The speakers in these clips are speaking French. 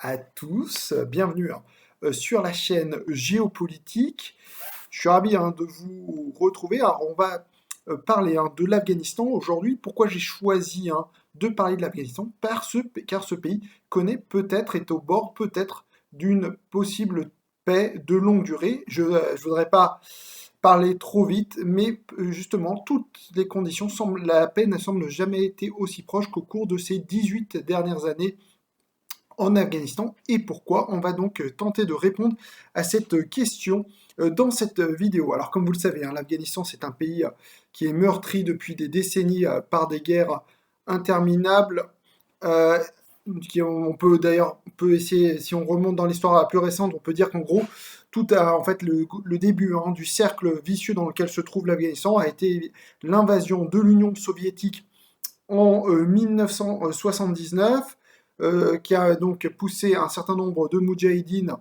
à tous, bienvenue sur la chaîne Géopolitique. Je suis ravi de vous retrouver. Alors on va parler de l'Afghanistan aujourd'hui. Pourquoi j'ai choisi de parler de l'Afghanistan? Car ce pays connaît peut-être, est au bord peut-être d'une possible paix de longue durée. Je ne voudrais pas parler trop vite, mais justement, toutes les conditions semblent, la paix ne semble jamais été aussi proche qu'au cours de ces 18 dernières années en Afghanistan. Et pourquoi? On va donc tenter de répondre à cette question dans cette vidéo. Alors comme vous le savez, l'Afghanistan c'est un pays qui est meurtri depuis des décennies par des guerres interminables. Euh, on peut d'ailleurs, on peut essayer, si on remonte dans l'histoire la plus récente, on peut dire qu'en gros, tout a, en fait, le début du cercle vicieux dans lequel se trouve l'Afghanistan a été l'invasion de l'Union soviétique en 1979, qui a donc poussé un certain nombre de moudjahidines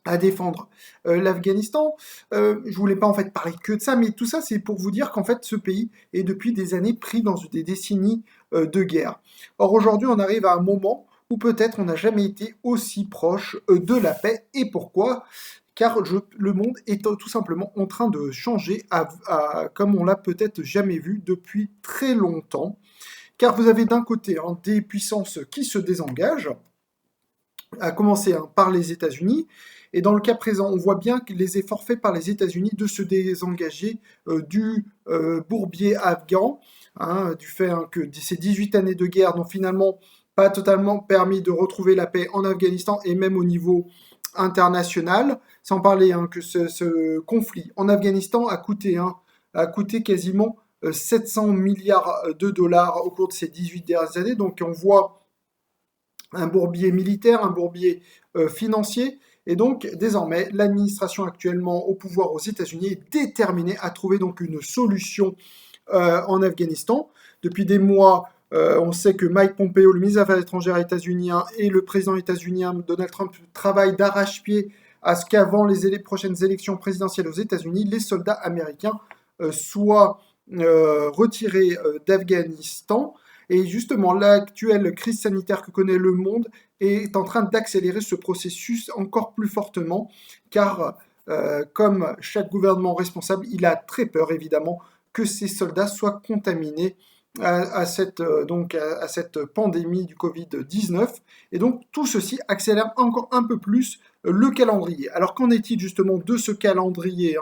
à défendre l'Afghanistan. Je voulais pas en fait parler que de ça, mais tout ça c'est pour vous dire qu'en fait ce pays est depuis des années pris dans des décennies de guerre. Or aujourd'hui on arrive à un moment où peut-être on n'a jamais été aussi proche de la paix. Et pourquoi? Car le monde est tout simplement en train de changer comme on l'a peut-être jamais vu depuis très longtemps. Car vous avez d'un côté des puissances qui se désengagent, à commencer par les États-Unis. Et dans le cas présent, on voit bien que les efforts faits par les États-Unis de se désengager du bourbier afghan, du fait que ces 18 années de guerre n'ont finalement pas totalement permis de retrouver la paix en Afghanistan et même au niveau international, sans parler que ce conflit en Afghanistan a coûté quasiment 700 milliards de dollars au cours de ces 18 dernières années. Donc on voit un bourbier militaire, un bourbier financier. Et donc, désormais, l'administration actuellement au pouvoir aux États-Unis est déterminée à trouver donc une solution en Afghanistan. Depuis des mois, on sait que Mike Pompeo, le ministre des Affaires étrangères états-unien, et le président états-unien Donald Trump travaillent d'arrache-pied à ce qu'avant les prochaines élections présidentielles aux États-Unis, les soldats américains soient retirés d'Afghanistan. Et justement, l'actuelle crise sanitaire que connaît le monde est en train d'accélérer ce processus encore plus fortement, car comme chaque gouvernement responsable, il a très peur évidemment que ces soldats soient contaminés à cette pandémie du Covid-19. Et donc tout ceci accélère encore un peu plus le calendrier. Alors qu'en est-il justement de ce calendrier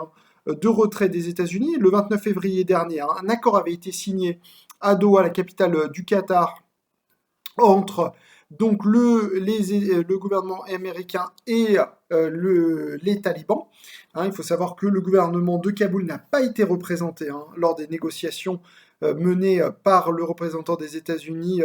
de retrait des États-Unis? Le 29 février dernier, un accord avait été signé à Doha, la capitale du Qatar, entre donc le gouvernement américain et les talibans. Il faut savoir que le gouvernement de Kaboul n'a pas été représenté lors des négociations menées par le représentant des États-Unis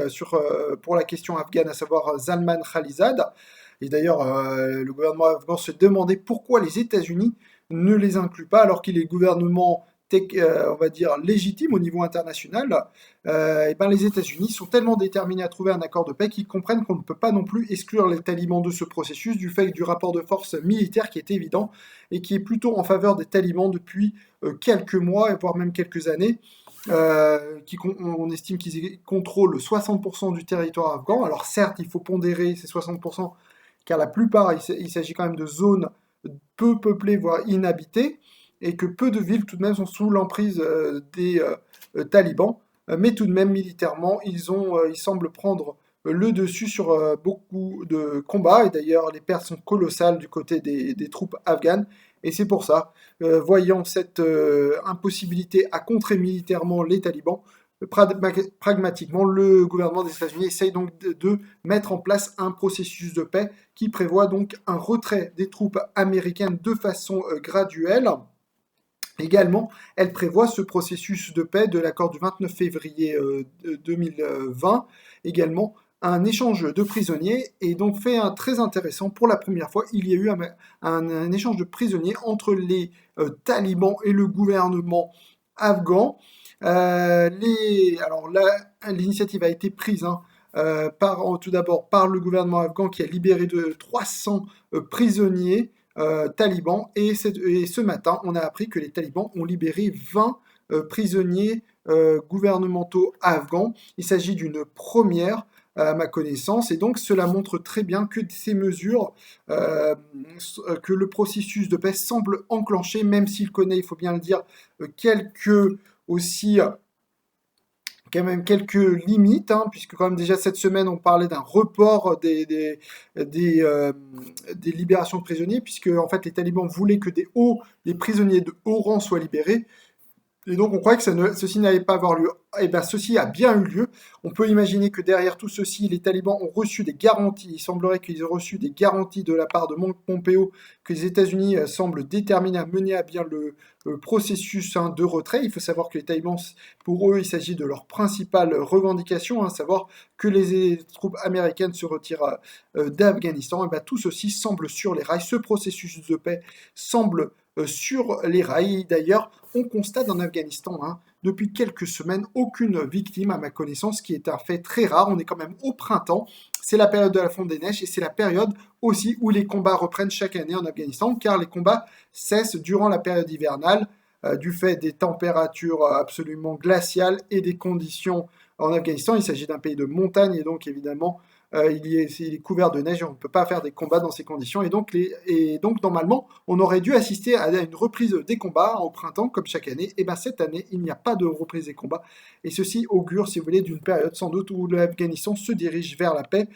pour la question afghane, à savoir Zalman Khalilzad. Et d'ailleurs, le gouvernement afghan se demandait pourquoi les États-Unis ne les incluent pas, alors qu'il est gouvernement on va dire légitime au niveau international. Et ben les États-Unis sont tellement déterminés à trouver un accord de paix qu'ils comprennent qu'on ne peut pas non plus exclure les talibans de ce processus du fait du rapport de force militaire qui est évident et qui est plutôt en faveur des talibans depuis quelques mois, voire même quelques années. On estime qu'ils contrôlent 60% du territoire afghan. Alors certes, il faut pondérer ces 60%, car la plupart, il s'agit quand même de zones peu peuplées, voire inhabitées, et que peu de villes tout de même sont sous l'emprise des talibans, mais tout de même militairement, ils semblent prendre le dessus sur beaucoup de combats, et d'ailleurs les pertes sont colossales du côté des troupes afghanes, et c'est pour ça, voyant cette impossibilité à contrer militairement les talibans, pragmatiquement, le gouvernement des États-Unis essaye donc de mettre en place un processus de paix qui prévoit donc un retrait des troupes américaines de façon graduelle. Également, elle prévoit ce processus de paix de l'accord du 29 février 2020, également un échange de prisonniers, et donc fait très intéressant, pour la première fois, il y a eu un échange de prisonniers entre les talibans et le gouvernement afghan. Alors là, l'initiative a été prise tout d'abord par le gouvernement afghan qui a libéré de 300 prisonniers talibans, et ce matin, on a appris que les talibans ont libéré 20 prisonniers gouvernementaux afghans. Il s'agit d'une première à ma connaissance, et donc cela montre très bien que ces mesures, que le processus de paix semble enclenché, même s'il connaît, il faut bien le dire, quelques aussi quand même quelques limites, hein, puisque quand même déjà cette semaine on parlait d'un report des, euh, des libérations de prisonniers, puisque en fait les talibans voulaient que des prisonniers de haut rang soient libérés, et donc, on croyait que ceci n'allait pas avoir lieu. Eh bien, ceci a bien eu lieu. On peut imaginer que derrière tout ceci, les talibans ont reçu des garanties. Il semblerait qu'ils aient reçu des garanties de la part de Pompeo que les États-Unis semblent déterminés à mener à bien le processus, hein, de retrait. Il faut savoir que les talibans, pour eux, il s'agit de leur principale revendication, hein, savoir que les troupes américaines se retirent d'Afghanistan. Et bien, tout ceci semble sur les rails. Ce processus de paix semble sur les rails. D'ailleurs, on constate en Afghanistan, hein, depuis quelques semaines, aucune victime à ma connaissance, ce qui est un fait très rare. On est quand même au printemps, c'est la période de la fonte des neiges et c'est la période aussi où les combats reprennent chaque année en Afghanistan, car les combats cessent durant la période hivernale du fait des températures absolument glaciales et des conditions en Afghanistan. Il s'agit d'un pays de montagne et donc évidemment il est couvert de neige et on ne peut pas faire des combats dans ces conditions. Et donc normalement, on aurait dû assister à une reprise des combats au printemps, comme chaque année. Et bien cette année, il n'y a pas de reprise des combats. Et ceci augure, si vous voulez, d'une période sans doute où l'Afghanistan se dirige vers la paix.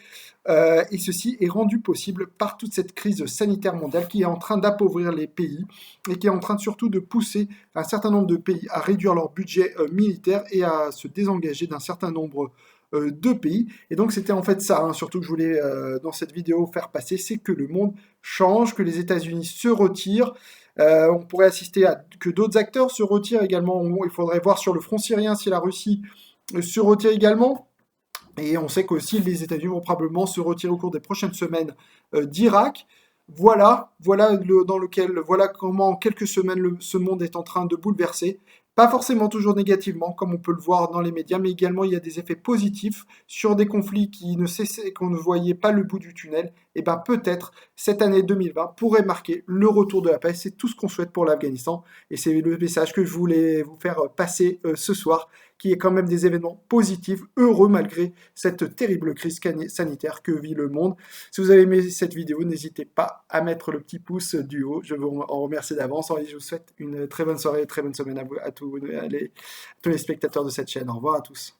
Et ceci est rendu possible par toute cette crise sanitaire mondiale qui est en train d'appauvrir les pays et qui est en train surtout de pousser un certain nombre de pays à réduire leur budget militaire et à se désengager d'un certain nombre de pays. Et donc c'était en fait ça, hein, surtout que je voulais dans cette vidéo faire passer, c'est que le monde change, que les États-Unis se retirent. On pourrait assister à que d'autres acteurs se retirent également. Il faudrait voir sur le front syrien si la Russie se retire également. Et on sait qu'aussi les États-Unis vont probablement se retirer au cours des prochaines semaines d'Irak. Voilà comment en quelques semaines ce monde est en train de bouleverser. Pas forcément toujours négativement, comme on peut le voir dans les médias, mais également il y a des effets positifs sur des conflits qui ne cessaient, qu'on ne voyait pas le bout du tunnel. Et bien peut-être cette année 2020 pourrait marquer le retour de la paix. C'est tout ce qu'on souhaite pour l'Afghanistan. Et c'est le message que je voulais vous faire passer ce soir, qui est quand même des événements positifs, heureux malgré cette terrible crise sanitaire que vit le monde. Si vous avez aimé cette vidéo, n'hésitez pas à mettre le petit pouce du haut. Je vous en remercie d'avance et je vous souhaite une très bonne soirée, très bonne semaine à vous, tous les spectateurs de cette chaîne. Au revoir à tous.